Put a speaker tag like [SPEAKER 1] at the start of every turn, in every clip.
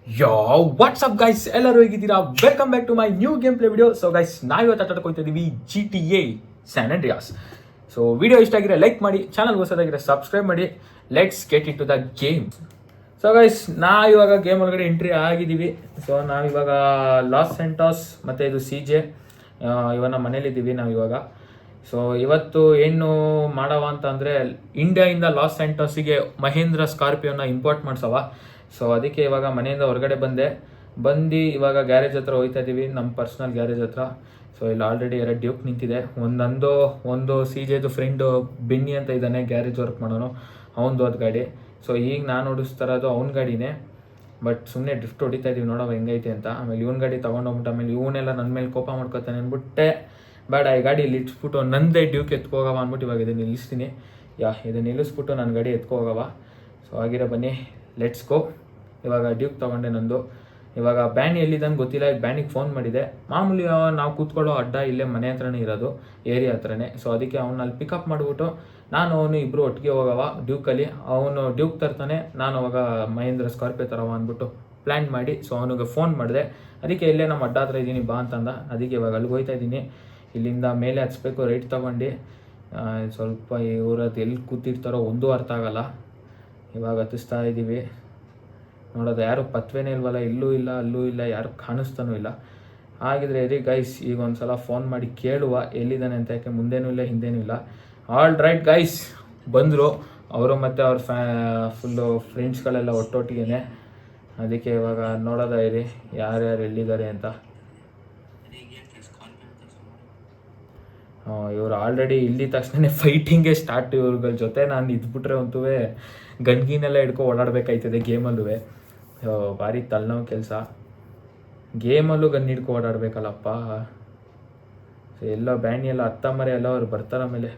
[SPEAKER 1] ಯೋ WhatsApp guys, ಎಲ್ಲರೂ ಹೇಗಿದ್ದೀರಾ? Welcome back to my new game play video. So guys, ನಾವು ಇವತ್ತು ಆಟಾಡ್ಕೊಳ್ತಾ ಇದ್ದೀವಿ GTA San Andreas. So video ಇಷ್ಟ ಆಗಿದ್ರೆ ಲೈಕ್ ಮಾಡಿ, ಚಾನಲ್ ಹೊಸದಾಗಿದ್ರೆ ಸಬ್ಸ್ಕ್ರೈಬ್ ಮಾಡಿ. Let's get into the game. So guys, ಇವಾಗ ಗೇಮ್ ಒಳಗಡೆ ಎಂಟ್ರಿ ಆಗಿದ್ದೀವಿ. ಸೊ ನಾವಿವಾಗ ಲಾಸ್ ಸೆಂಟಾಸ್ ಮತ್ತು ಇದು CJ ಇವನ್ನ ಮನೇಲಿದ್ದೀವಿ ನಾವಿವಾಗ. ಸೊ ಇವತ್ತು ಏನು ಮಾಡವ ಅಂತ ಅಂದರೆ, ಇಂಡಿಯಾಯಿಂದ ಲಾಸ್ ಸ್ಯಾಂಟೋಸಿಗೆ ಮಹೇಂದ್ರ ಸ್ಕಾರ್ಪಿಯೋನ ಇಂಪೋರ್ಟ್ ಮಾಡ್ಸವ. ಸೊ ಅದಕ್ಕೆ ಇವಾಗ ಮನೆಯಿಂದ ಹೊರಗಡೆ ಬಂದು ಇವಾಗ ಗ್ಯಾರೇಜ್ ಹತ್ರ ಹೋಗ್ತಾ ಇದ್ದೀವಿ, ನಮ್ಮ ಪರ್ಸ್ನಲ್ ಗ್ಯಾರೇಜ್ ಹತ್ರ. ಸೊ ಇಲ್ಲಿ ಆಲ್ರೆಡಿ 2 ಡ್ಯೂಕ್ ನಿಂತಿದೆ. ಒಂದು CJದು ಫ್ರೆಂಡು ಬೆನ್ನಿ ಅಂತ ಇದ್ದಾನೆ, ಗ್ಯಾರೇಜ್ ವರ್ಕ್ ಮಾಡೋನು, ಅವನದು ಅದು ಗಾಡಿ. ಸೊ ಈಗ ನಾನು ಓಡಿಸ್ತಾ ಇರೋದು ಅವ್ನ ಗಾಡಿನೇ, ಬಟ್ ಸುಮ್ಮನೆ ಡ್ರಿಫ್ಟ್ ಹೊಡಿತಾ ಇದ್ದೀವಿ, ನೋಡೋ ಹೆಂಗೈತೆ ಅಂತ. ಆಮೇಲೆ ಇವನ ಗಾಡಿ ತೊಗೊಂಡೋಗ್ಬಿಟ್ಟು ಆಮೇಲೆ ಇವನ್ನೆಲ್ಲ ನನ್ನ ಮೇಲೆ ಕೋಪ ಮಾಡ್ಕೊತಾನೆ ಅಂದ್ಬಿಟ್ಟೆ, ಬೇಡ ಈ ಗಾಡಿ ಇಲ್ಲಿ ಇಟ್ಬಿಟ್ಟು ನಂದೇ ಡ್ಯೂಕ್ ಎತ್ಕೋಗವ ಅಂದ್ಬಿಟ್ಟು ಇವಾಗ ಇದನ್ನು ನಿಲ್ಲಿಸ್ತೀನಿ. ಇದನ್ನು ನಿಲ್ಲಿಸ್ಬಿಟ್ಟು ನನ್ನ ಗಾಡಿ ಎತ್ಕೋಗವ. ಸೊ ಹಾಗಿರೋ ಬನ್ನಿ, ಲೆಟ್ಸ್ ಗೋ. ಇವಾಗ ಡ್ಯೂಕ್ ತೊಗೊಂಡೆ ನಂದು. ಇವಾಗ ಬ್ಯಾನಿ ಎಲ್ಲಿದ್ದಾನೆ ಗೊತ್ತಿಲ್ಲ, ಈಗ ಬ್ಯಾನಿಗೆ ಫೋನ್ ಮಾಡಿದೆ. ಮಾಮೂಲಿ ನಾವು ಕೂತ್ಕೊಳ್ಳೋ ಅಡ್ಡ ಇಲ್ಲೇ ಮನೆ ಹತ್ರನೇ ಇರೋದು, ಏರಿಯಾ ಹತ್ರನೇ. ಸೊ ಅದಕ್ಕೆ ಅವನ್ನ ಅಲ್ಲಿ ಪಿಕಪ್ ಮಾಡಿಬಿಟ್ಟು ಅವನು ಇಬ್ಬರು ಒಟ್ಟಿಗೆ ಹೋಗವ ಡ್ಯೂಕಲ್ಲಿ. ಅವನು ಡ್ಯೂಕ್ ತರ್ತಾನೆ, ನಾನು ಅವಾಗ ಮಹೇಂದ್ರ ಸ್ಕಾರ್ಪಿಯೋ ತರವ ಅಂದ್ಬಿಟ್ಟು ಪ್ಲ್ಯಾನ್ ಮಾಡಿ. ಸೊ ಅವನಿಗೆ ಫೋನ್ ಮಾಡಿದೆ, ಅದಕ್ಕೆ ಇಲ್ಲೇ ನಮ್ಮ ಅಡ್ಡ ಹತ್ರ ಇದ್ದೀನಿ ಬಾ ಅಂತಂದ. ಅದಕ್ಕೆ ಇವಾಗ ಅಲ್ಲಿಗೆ ಹೋಗ್ತಾ ಇದ್ದೀನಿ. ಇಲ್ಲಿಂದ ಮೇಲೆ ಹಚ್ಬೇಕು, ರೈಟ್ ತೊಗೊಂಡು. ಸ್ವಲ್ಪ ಇವ್ರದ್ದು ಎಲ್ಲಿ ಕೂತಿರ್ತಾರೋ ಒಂದೂ ಅರ್ಥ ಆಗಲ್ಲ. ಇವಾಗ ಹತ್ತಿಸ್ತಾ ಇದ್ದೀವಿ. ನೋಡೋದು ಯಾರು ಪತ್ವೇನೇ ಇಲ್ವಲ್ಲ, ಇಲ್ಲೂ ಇಲ್ಲ ಅಲ್ಲೂ ಇಲ್ಲ, ಯಾರು ಕಾಣಿಸ್ತಾನೂ ಇಲ್ಲ. ಹಾಗಿದ್ರೆ ಗೈಸ್, ಈಗ ಒಂದು ಸಲ ಫೋನ್ ಮಾಡಿ ಕೇಳುವ ಎಲ್ಲಿದ್ದಾನೆ ಅಂತ, ಯಾಕೆ ಮುಂದೇನೂ ಇಲ್ಲ ಹಿಂದೇನೂ ಇಲ್ಲ. ಆಲ್ ರೈಟ್ ಗೈಸ್, ಬಂದರು ಅವರು ಮತ್ತು ಅವ್ರ ಫುಲ್ಲು ಫ್ರೆಂಡ್ಸ್ಗಳೆಲ್ಲ ಒಟ್ಟೊಟ್ಟಿಗೆ. ಅದಕ್ಕೆ ಇವಾಗ ನೋಡೋದ ಯಾರ್ಯಾರು ಎಲ್ಲಿದ್ದಾರೆ ಅಂತ. ಇವರು ಆಲ್ರೆಡಿ ಇಲ್ಲಿ ತಕ್ಷಣ ಫೈಟಿಂಗೇ ಸ್ಟಾರ್ಟ್. ಇವ್ರಗಳ ಜೊತೆ ನಾನು ಇದ್ಬಿಟ್ರೆ ಅಂತೂ ಗನ್ಗಿನೆಲ್ಲ ಹಿಡ್ಕೊ ಓಡಾಡಬೇಕಾಯ್ತದೆ ಗೇಮಲ್ಲೂ. ಭಾರಿ ತಲೆನೋವು ಕೆಲಸ, ಗೇಮಲ್ಲೂ ಗನ್ ಹಿಡ್ಕೊ ಓಡಾಡಬೇಕಲ್ಲಪ್ಪ. ಸೊ ಎಲ್ಲ ಬ್ಯಾನಿ ಎಲ್ಲ ಅತ್ತಮ್ಮರೆ ಎಲ್ಲ ಅವ್ರು ಬರ್ತಾರೆ ಆಮೇಲೆ.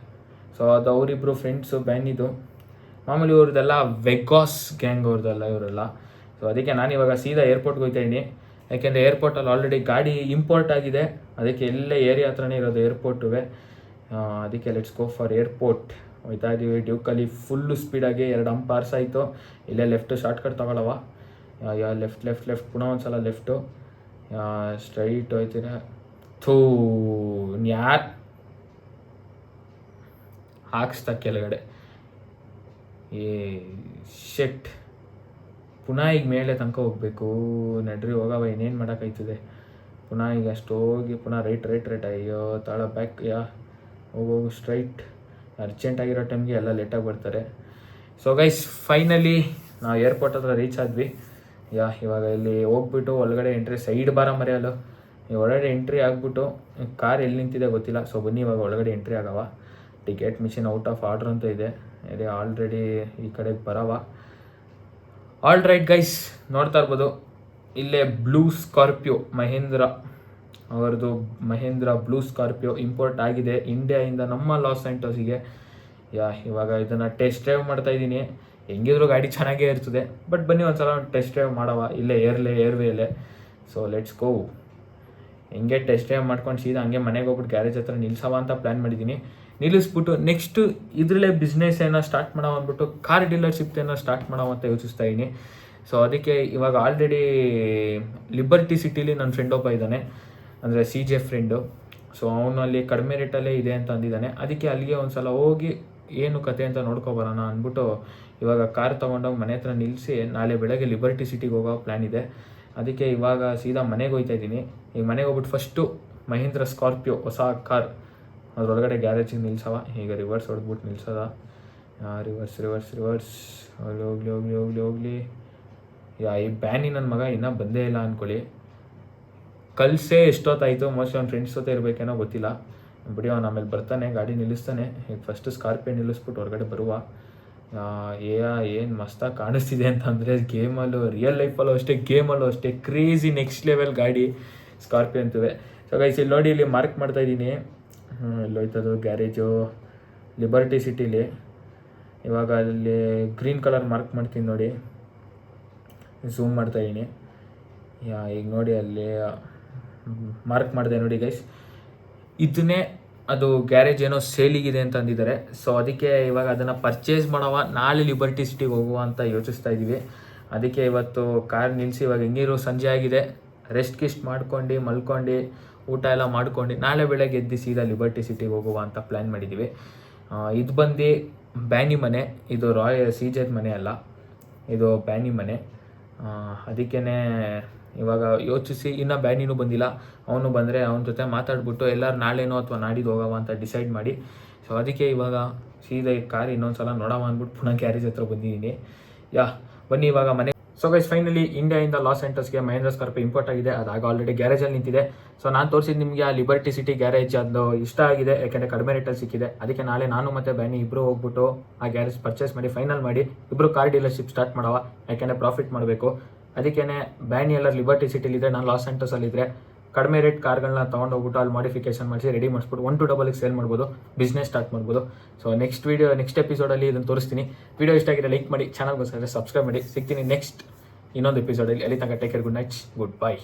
[SPEAKER 1] ಸೊ ಅದು ಅವರಿಬ್ಬರು ಫ್ರೆಂಡ್ಸು ಬ್ಯಾನಿದು. ಮಾಮೂಲಿ ಇವ್ರದ್ದೆಲ್ಲ ವೆಗಾಸ್ ಗ್ಯಾಂಗ್ ಅವ್ರದ್ದೆಲ್ಲ ಇವರೆಲ್ಲ. ಸೊ ಅದಕ್ಕೆ ನಾನಿವಾಗ ಸೀದಾ ಏರ್ಪೋರ್ಟ್ಗೆ ಹೋಗ್ತಾ ಇದ್ದೀನಿ. ಯಾಕೆಂದರೆ ಏರ್ಪೋರ್ಟಲ್ಲಿ ಆಲ್ರೆಡಿ ಗಾಡಿ ಇಂಪೋರ್ಟ್ ಆಗಿದೆ, ಅದಕ್ಕೆ ಎಲ್ಲೇ ಏರಿಯಾ ಹತ್ರನೇ ಇರೋದು ಏರ್ಪೋರ್ಟುವೆ. ಅದಕ್ಕೆ ಲೆಟ್ಸ್ ಗೋ ಫಾರ್ ಏರ್ಪೋರ್ಟ್. ಹೋಗ್ತಾ ಇದ್ದೀವಿ ಡ್ಯೂಕಲ್ಲಿ ಫುಲ್ಲು ಸ್ಪೀಡಾಗಿ. 2 ಅಂಪಾರ್ಸ್ ಆಯಿತು. ಇಲ್ಲೇ ಲೆಫ್ಟು ಶಾರ್ಟ್ಕಟ್ ತೊಗೊಳವ. ಲೆಫ್ಟ್ ಪುನಃ ಒಂದು ಸಲ ಲೆಫ್ಟು, ಸ್ಟ್ರೈಟ್ ಹೋಯ್ತೀರ. ಯಾರು ಹಾಕ್ಸ್ತಾ ಕೆಳಗಡೆ ಶೆಟ್. ಪುನಃ ಈಗ ಮೇಲೆ ತನಕ ಹೋಗಬೇಕು. ನಡ್ರಿ ಹೋಗವ, ಇನ್ನೇನು ಮಾಡೋಕ್ಕಾಯ್ತದೆ. ಪುನಃ ಈಗ ಅಷ್ಟು ಹೋಗಿ ಪುನಃ ರೈಟ್. ಅಯ್ಯೋ ತಾಳ ಬ್ಯಾಕ್. ಹೋಗು ಸ್ಟ್ರೈಟ್. ಅರ್ಜೆಂಟಾಗಿರೋ ಟೈಮ್ಗೆ ಎಲ್ಲ ಲೇಟಾಗಿ ಬರ್ತಾರೆ. ಸೊ ಗೈಸ್, ಫೈನಲಿ ನಾವು ಏರ್ಪೋರ್ಟ್ ಹತ್ರ ರೀಚ್ ಆದ್ವಿ. ಇವಾಗ ಇಲ್ಲಿ ಹೋಗ್ಬಿಟ್ಟು ಒಳಗಡೆ ಎಂಟ್ರಿ, ಸೈಡ್ ಬಾರ ಮರೆಯಲ್ಲ. ಒಳಗಡೆ ಎಂಟ್ರಿ ಆಗಿಬಿಟ್ಟು ಕಾರ್ ಎಲ್ಲಿ ನಿಂತಿದೆ ಗೊತ್ತಿಲ್ಲ. ಸೊ ಬನ್ನಿ ಇವಾಗ ಒಳಗಡೆ ಎಂಟ್ರಿ ಆಗವ. Ticket machine out of order ಅಂತ ಇದೆ, ಆಲ್ರೆಡಿ ಈ ಕಡೆಗೆ ಬರವ. ಆಲ್ ರೈಟ್ ಗೈಸ್, ನೋಡ್ತಾ ಇರ್ಬೋದು ಇಲ್ಲೇ ಬ್ಲೂ ಸ್ಕಾರ್ಪಿಯೋ ಮಹೇಂದ್ರ ಅವರದು. ಮಹೇಂದ್ರ ಬ್ಲೂ ಸ್ಕಾರ್ಪಿಯೋ ಇಂಪೋರ್ಟ್ ಆಗಿದೆ ಇಂಡಿಯಾಯಿಂದ ನಮ್ಮ ಲಾಸ್ ಸ್ಯಾಂಟೋಸಿಗೆ. ಇವಾಗ ಇದನ್ನು ಟೆಸ್ಟ್ ಡ್ರೈವ್ ಮಾಡ್ತಾ ಇದ್ದೀನಿ. ಹೆಂಗಿದ್ರು ಗಾಡಿ ಚೆನ್ನಾಗೇ ಇರ್ತದೆ, ಬಟ್ ಬನ್ನಿ ಒಂದು ಸಲ ಟೆಸ್ಟ್ ಡ್ರೈವ್ ಮಾಡವ ಇಲ್ಲೇ ಏರ್ವೇಯಲ್ಲೇ. So let's go. ಹೆಂಗೆ ಟೆಸ್ಟ್ ಡ್ರೈವ್ ಮಾಡ್ಕೊಂಡು ಸೀದಾ ಹಂಗೆ ಮನೆಗೆ ಹೋಗ್ಬಿಟ್ಟು ಗ್ಯಾರೇಜ್ ಹತ್ರ ನಿಲ್ಸವ ಅಂತ ಪ್ಲ್ಯಾನ್ ಮಾಡಿದ್ದೀನಿ. ನಿಲ್ಲಿಸ್ಬಿಟ್ಟು ನೆಕ್ಸ್ಟು ಇದರಲ್ಲೇ ಬಿಸ್ನೆಸ್ ಏನೋ ಸ್ಟಾರ್ಟ್ ಮಾಡೋ ಅಂದ್ಬಿಟ್ಟು ಕಾರ್ ಡೀಲರ್ಶಿಪ್ ಏನೋ ಸ್ಟಾರ್ಟ್ ಮಾಡೋ ಅಂತ ಯೋಚಿಸ್ತಾ ಇದ್ದೀನಿ. ಸೊ ಅದಕ್ಕೆ ಇವಾಗ ಆಲ್ರೆಡಿ ಲಿಬರ್ಟಿ ಸಿಟಿಲಿ ನನ್ನ ಫ್ರೆಂಡ್ ಒಬ್ಬ ಇದ್ದಾನೆ, ಅಂದರೆ CJ ಫ್ರೆಂಡು. ಸೊ ಅವನು ಅಲ್ಲಿ ಕಡಿಮೆ ರೇಟಲ್ಲೇ ಇದೆ ಅಂತ ಅಂದಿದ್ದಾನೆ. ಅದಕ್ಕೆ ಅಲ್ಲಿಗೆ ಒಂದು ಸಲ ಹೋಗಿ ಏನು ಕತೆ ಅಂತ ನೋಡ್ಕೊಬರೋಣ ಅಂದ್ಬಿಟ್ಟು ಇವಾಗ ಕಾರ್ ತೊಗೊಂಡೋಗಿ ಮನೆ ಹತ್ರ ನಿಲ್ಲಿಸಿ ನಾಳೆ ಬೆಳಗ್ಗೆ ಲಿಬರ್ಟಿ ಸಿಟಿಗೆ ಹೋಗೋ ಪ್ಲ್ಯಾನ್ ಇದೆ. ಅದಕ್ಕೆ ಇವಾಗ ಸೀದಾ ಮನೆಗೆ ಹೋಗ್ತಾ ಇದ್ದೀನಿ. ಈಗ ಮನೆಗೆ ಹೋಗ್ಬಿಟ್ಟು ಫಸ್ಟು ಮಹೇಂದ್ರ ಸ್ಕಾರ್ಪಿಯೋ ಹೊಸ ಕಾರ್ ಅದರೊಳಗಡೆ ಗ್ಯಾರೇಜಿಗೆ ನಿಲ್ಸವ. ಈಗ ರಿವರ್ಸ್ ಹೊಡೆದ್ಬಿಟ್ಟು ನಿಲ್ಸೋದ. ರಿವರ್ಸ್ ಹೋಗ್ಲಿ. ಈ ಬ್ಯಾನಿ ನನ್ನ ಮಗ ಇನ್ನೂ ಬಂದೇ ಇಲ್ಲ ಅಂದ್ಕೊಳ್ಳಿ. ಕಲ್ಸೇ ಎಷ್ಟೊತ್ತಾಯಿತು, ಮೋಸ್ಟ್ಲಿ ಅವ್ನ ಫ್ರೆಂಡ್ಸ್ ಜೊತೆ ಇರಬೇಕೇನೋ ಗೊತ್ತಿಲ್ಲ. ಬಿಡಿ, ಅವ್ನು ಆಮೇಲೆ ಬರ್ತಾನೆ, ಗಾಡಿ ನಿಲ್ಲಿಸ್ತಾನೆ. ಈಗ ಫಸ್ಟು ಸ್ಕಾರ್ಪಿಯೋ ನಿಲ್ಲಿಸ್ಬಿಟ್ಟು ಹೊರಗಡೆ ಬರುವ. ಏನು ಮಸ್ತಾಗಿ ಕಾಣಿಸ್ತಿದೆ ಅಂತಂದರೆ ಗೇಮಲ್ಲೂ, ರಿಯಲ್ ಲೈಫಲ್ಲೂ ಅಷ್ಟೇ, ಗೇಮಲ್ಲೂ ಅಷ್ಟೇ ಕ್ರೇಜಿ ನೆಕ್ಸ್ಟ್ ಲೆವೆಲ್ ಗಾಡಿ ಸ್ಕಾರ್ಪಿಯೋ ಅಂತುವೆ. ಸೊ ಗೈಸ್, ಇಲ್ಲಿ ನೋಡಿ, ಇಲ್ಲಿ ಮಾರ್ಕ್ ಮಾಡ್ತಾ ಇದ್ದೀನಿ. ಎಲ್ಲೋಯ್ತದು ಗ್ಯಾರೇಜು ಲಿಬರ್ಟಿ ಸಿಟಿಲಿ. ಇವಾಗ ಅಲ್ಲಿ ಗ್ರೀನ್ ಕಲರ್ ಮಾರ್ಕ್ ಮಾಡ್ತೀನಿ ನೋಡಿ, ಝೂಮ್ ಮಾಡ್ತಾಯಿದ್ದೀನಿ. ಈಗ ನೋಡಿ ಅಲ್ಲಿ ಮಾರ್ಕ್ ಮಾಡಿದೆ ನೋಡಿ ಗೈಸ್. ಇದನ್ನೇ ಅದು ಗ್ಯಾರೇಜ್ ಏನೋ ಸೇಲಿಗಿದೆ ಅಂತ ಅಂದಿದ್ದಾರೆ. ಸೊ ಅದಕ್ಕೆ ಇವಾಗ ಅದನ್ನು ಪರ್ಚೇಸ್ ಮಾಡೋವ, ನಾಳೆ ಲಿಬರ್ಟಿ ಸಿಟಿಗೆ ಹೋಗುವ ಅಂತ ಯೋಚಿಸ್ತಾ ಇದ್ದೀವಿ. ಅದಕ್ಕೆ ಇವತ್ತು ಕಾರ್ ನಿಲ್ಲಿಸಿ ಇವಾಗ ಹೆಂಗಿರೋ ಸಂಜೆ ಆಗಿದೆ, ರೆಸ್ಟ್ ಗಿಸ್ಟ್ ಮಾಡ್ಕೊಂಡು ಮಲ್ಕೊಂಡು ಊಟ ಎಲ್ಲ ಮಾಡ್ಕೊಂಡು ನಾಳೆ ಬೆಳಗ್ಗೆ ಎದ್ದು ಸೀದಾ ಲಿಬರ್ಟಿ ಸಿಟಿಗೆ ಹೋಗುವ ಅಂತ ಪ್ಲ್ಯಾನ್ ಮಾಡಿದ್ದೀವಿ. ಇದು ಬಂದು ಬ್ಯಾನಿ ಮನೆ, ಇದು CJ's ಮನೆ ಅಲ್ಲ, ಇದು ಬ್ಯಾನಿ ಮನೆ. ಅದಕ್ಕೇ ಇವಾಗ ಯೋಚಿಸಿ, ಇನ್ನೂ ಬ್ಯಾನಿನೂ ಬಂದಿಲ್ಲ, ಅವನು ಬಂದರೆ ಅವನ ಜೊತೆ ಮಾತಾಡ್ಬಿಟ್ಟು ಎಲ್ಲರೂ ನಾಳೆನೋ ಅಥವಾ ನಾಡಿದ್ದು ಹೋಗವ ಅಂತ ಡಿಸೈಡ್ ಮಾಡಿ. ಸೊ ಅದಕ್ಕೆ ಇವಾಗ ಸೀದಾ ಈ ಕಾರ್ ಇನ್ನೊಂದು ಸಲ ನೋಡವ ಅಂದ್ಬಿಟ್ಟು ಪುನಃ ಗ್ಯಾರೇಜ್ ಹತ್ರ ಬಂದಿದ್ದೀನಿ. ಬನ್ನಿ ಇವಾಗ ಮನೆ. ಸೊ ಗೈಸ್ ಫೈನಲಿ ಇಂಡಿಯಾಯಿಂದ ಲಾಸ್ ಏಂಜಲ್ಸ್ಗೆ ಮಹೇಂದ್ರ ಸ್ಕಾರ್ಪಿಯೋ ಇಂಪೋರ್ಟ್ ಆಗಿದೆ. ಅದಾಗ ಆಲ್ರೆಡಿ ಗ್ಯಾರೇಜಲ್ಲಿ ನಿಂತಿದೆ. ಸೊ ನಾನು ತೋರಿಸಿದ್ದು ನಿಮಗೆ ಆ ಲಿಬರ್ಟಿ ಸಿಟಿ ಗ್ಯಾರೇಜ್ ಅದು ಇಷ್ಟ ಆಗಿದೆ, ಯಾಕೆಂದರೆ ಕಡಿಮೆ ರೇಟಲ್ಲಿ ಸಿಕ್ಕಿದೆ. ಅದಕ್ಕೆ ನಾಳೆ ನಾನು ಮತ್ತು ಬ್ಯಾನಿ ಇಬ್ಬರು ಹೋಗ್ಬಿಟ್ಟು ಆ ಗ್ಯಾರೇಜ್ ಪರ್ಚೇಸ್ ಮಾಡಿ ಫೈನಲ್ ಮಾಡಿ ಇಬ್ಬರು ಕಾರ್ ಡೀಲರ್ಶಿಪ್ ಸ್ಟಾರ್ಟ್ ಮಾಡವ, ಯಾಕೆಂದರೆ ಪ್ರಾಫಿಟ್ ಮಾಡಬೇಕು. ಅದಕ್ಕೇ ಬ್ಯಾನಿ ಎಲ್ಲ ಲಿಬರ್ಟಿ ಸಿಟಿಲಿದೆ, ನಾನು ಲಾಸ್ ಏಂಜಲ್ಸಲ್ಲಿದ್ದರೆ ಕಡಿಮೆ ರೇಟ್ ಕಾರ್ಗಳನ್ನ ತೊಗೊಂಡೋಗ್ಬಿಟ್ಟು ಅಲ್ಲಿ ಮಾಡಿಫಿಕೇಶನ್ ಮಾಡಿಸಿ ರೆಡಿ ಮಾಡಿಸ್ಬಿಟ್ಟು 1 to 2 ಸೇಲ್ ಮಾಡ್ಬೋದು, ಬಿಸ್ನೆಸ್ ಸ್ಟಾರ್ಟ್ ಮಾಡ್ಬೋದು. ಸೊ ನೆಕ್ಸ್ಟ್ ಎಪಿಸೋಡಲ್ಲಿ ಇದನ್ನು ತೋರಿಸ್ತೀನಿ. ವಿಡಿಯೋ ಇಷ್ಟ ಆಗಿದೆ ಲೈಕ್ ಮಾಡಿ, ಚಾನಲ್ಗೋಸ್ಕರ ಸಬ್ಸ್ಕ್ರೈಬ್ ಮಾಡಿ. ಸಿಗ್ತೀನಿ ನೆಕ್ಸ್ಟ್ ಇನ್ನೊಂದು ಎಪಿಸೋಡಲ್ಲಿ. ಅಲ್ಲಿ ತನಕ take care, good night, good bye.